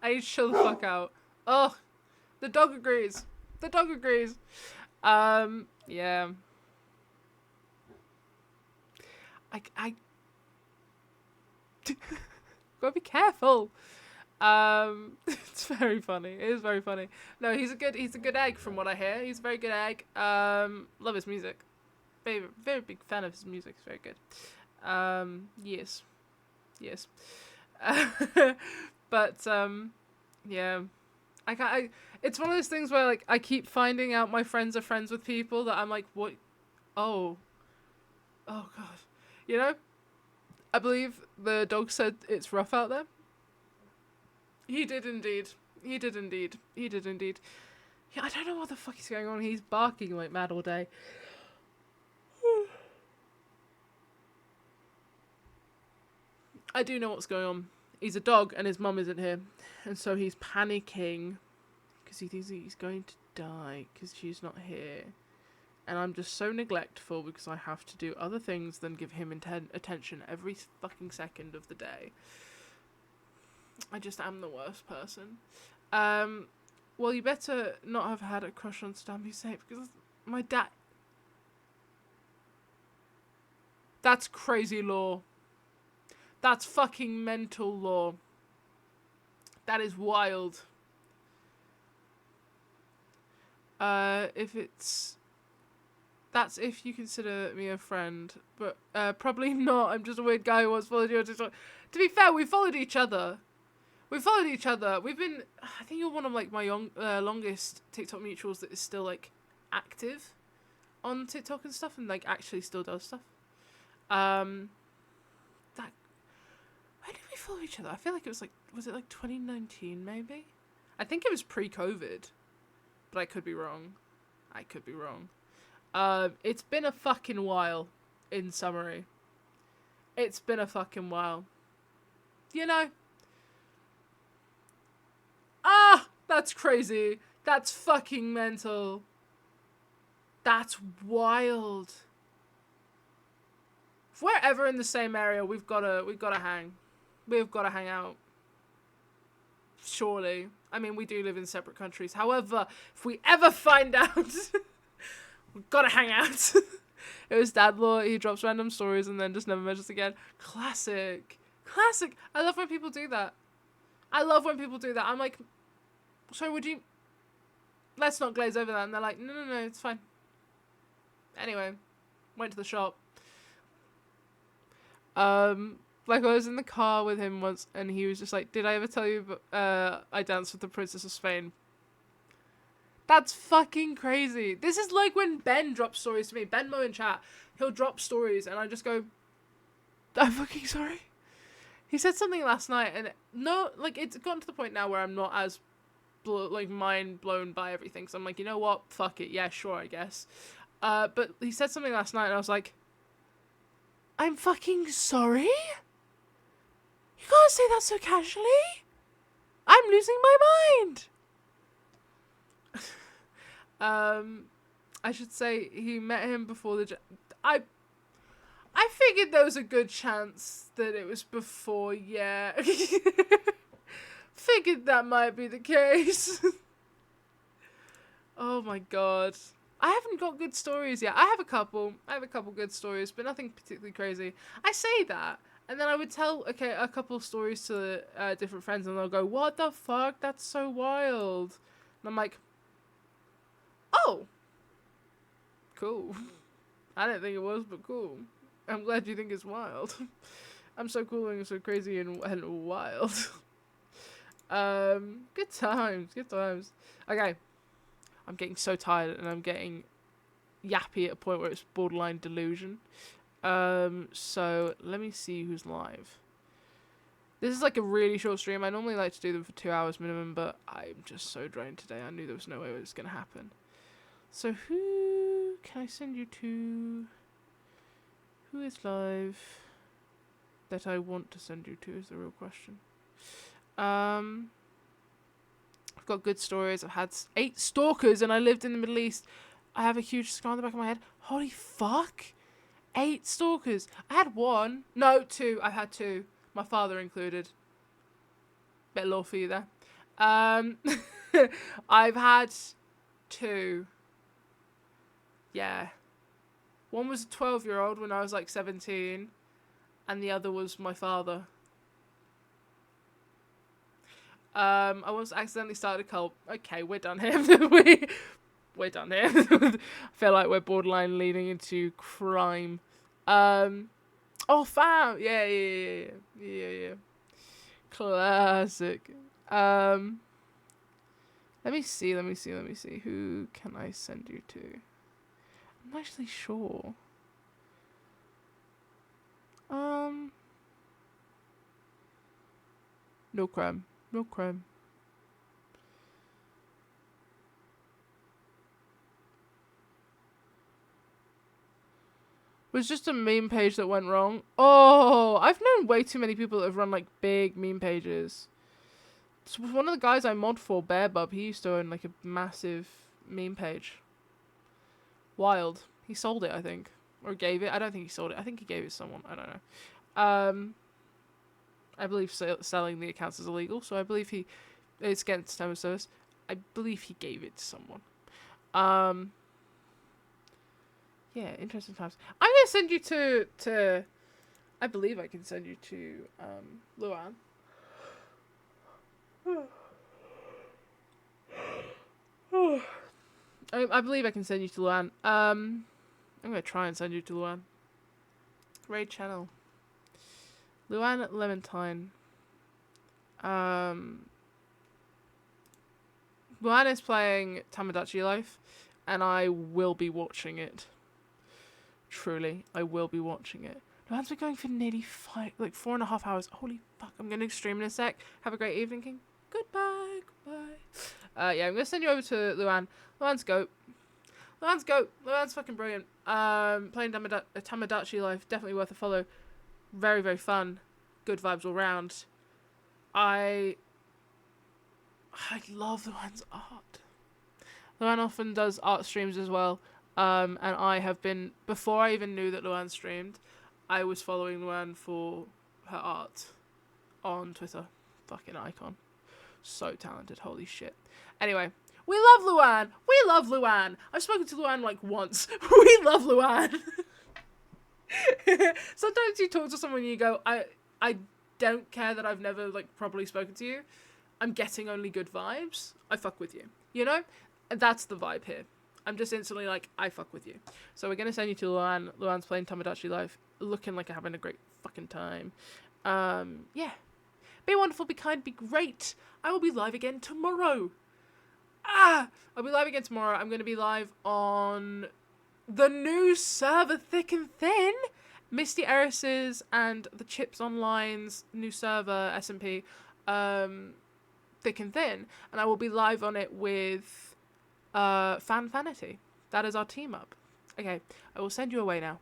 I need to chill the fuck out. Oh, the dog agrees. Yeah. I gotta be careful. It's very funny. It is very funny. No, he's a good egg from what I hear. He's a very good egg. Love his music. Very, very big fan of his music. It's very good. Yes. But yeah. It's one of those things where, like, I keep finding out my friends are friends with people that I'm like, what? Oh god. You know? I believe the dog said it's rough out there. He did indeed. Yeah, I don't know what the fuck is going on. He's barking like mad all day. I do know what's going on. He's a dog and his mum isn't here. And so he's panicking because he thinks he's going to die because she's not here. And I'm just so neglectful because I have to do other things than give him attention every fucking second of the day. I just am the worst person. Well, you better not have had a crush on Saddam Hussein, because my dad... That's crazy law. That's fucking mental law. That is wild. If it's... That's if you consider me a friend. But probably not. I'm just a weird guy who wants to follow you on TikTok. To be fair, we followed each other. We've been... I think you're one of, like, my longest TikTok mutuals that is still, like, active on TikTok and stuff. And, like, actually still does stuff. When did we follow each other? I feel like it was, like... Was it, like, 2019, maybe? I think it was pre-COVID. But I could be wrong. It's been a fucking while, in summary. It's been a fucking while. You know? That's crazy. That's fucking mental. That's wild. If we're ever in the same area, we've gotta hang. We've gotta hang out. Surely. I mean, we do live in separate countries. However, if we ever find out, we've gotta hang out. It was Dadlaw. He drops random stories and then just never mentions again. Classic. I love when people do that. I'm like, so would you... Let's not glaze over that. And they're like, no, it's fine. Anyway, went to the shop. Like, I was in the car with him once, and he was just like, did I ever tell you I danced with the Princess of Spain? That's fucking crazy. This is like when Ben drops stories to me. Ben Mo in chat, he'll drop stories, and I just go, I'm fucking sorry. He said something last night, and no, like, it's gotten to the point now where I'm not as, mind blown by everything. So I'm like, you know what? Fuck it. Yeah, sure, I guess. But he said something last night, and I was like, I'm fucking sorry? You can't say that so casually. I'm losing my mind. I should say he met him before the... I figured there was a good chance that it was before, yeah. Figured that might be the case. Oh my god. I haven't got good stories yet. I have a couple good stories, but nothing particularly crazy. I say that, and then I would tell, a couple of stories to different friends, and they'll go, what the fuck? That's so wild. And I'm like, oh, cool. I didn't think it was, but cool. I'm glad you think it's wild. I'm so cool and so crazy and wild. Good times. Okay. I'm getting so tired and I'm getting yappy at a point where it's borderline delusion. So let me see who's live. This is like a really short stream. I normally like to do them for 2 hours minimum, but I'm just so drained today. I knew there was no way it was going to happen. So who can I send you to? Who is live that I want to send you to is the real question. I've got good stories. I've had 8 stalkers and I lived in the Middle East. I have a huge scar on the back of my head. Holy fuck. 8 stalkers. I had 1. No, 2. I've had 2. My father included. Bit low for you there. I've had 2. Yeah. One was a 12-year-old when I was like 17. And the other was my father. I once accidentally started a cult. Okay, we're done here. We're done here. I feel like we're borderline leading into crime. Oh, fam. Yeah. Classic. Let me see. Who can I send you to? I'm not actually sure. No crime. It was just a meme page that went wrong. Oh, I've known way too many people that have run like big meme pages. So one of the guys I mod for, Bearbub, he used to own like a massive meme page. Wild. He sold it, I think. Or gave it. I don't think he sold it. I think he gave it to someone. I don't know. I believe selling the accounts is illegal, so I believe it's against terms of service. I believe he gave it to someone. Yeah, interesting times. I'm gonna send you to I believe I can send you to Luan. I believe I can send you to Luan. I'm gonna try and send you to Luan. Raid channel. Luan Lementine. Luan is playing Tamagotchi Life, and I will be watching it. Truly, I will be watching it. Luan's been going for nearly 4.5 hours. Holy fuck! I'm gonna stream in a sec. Have a great evening, King. Goodbye. Yeah, I'm gonna send you over to Luan. Luan's goat. Luan's goat. Luan's fucking brilliant. Playing Tamagotchi Life, definitely worth a follow. Very, very fun. Good vibes all round. I love Luan's art. Luan often does art streams as well. And I have been, before I even knew that Luan streamed, I was following Luan for her art on Twitter. Fucking icon. So talented, holy shit. Anyway, we love Luan! We love Luan! I've spoken to Luan like once. We love Luan! Sometimes you talk to someone and you go, I don't care that I've never like properly spoken to you. I'm getting only good vibes. I fuck with you. You know? And that's the vibe here. I'm just instantly like, I fuck with you. So we're gonna send you to Luan. Luan's playing Tamagotchi Life. Looking like having a great fucking time. Yeah. Be wonderful, be kind, be great. I will be live again tomorrow. I'll be live again tomorrow. I'm gonna be live on the new server Thick and Thin. Misty Eris's and the Chips Online's new server, SMP, Thick and Thin. And I will be live on it with Fanfanity. That is our team up. Okay, I will send you away now.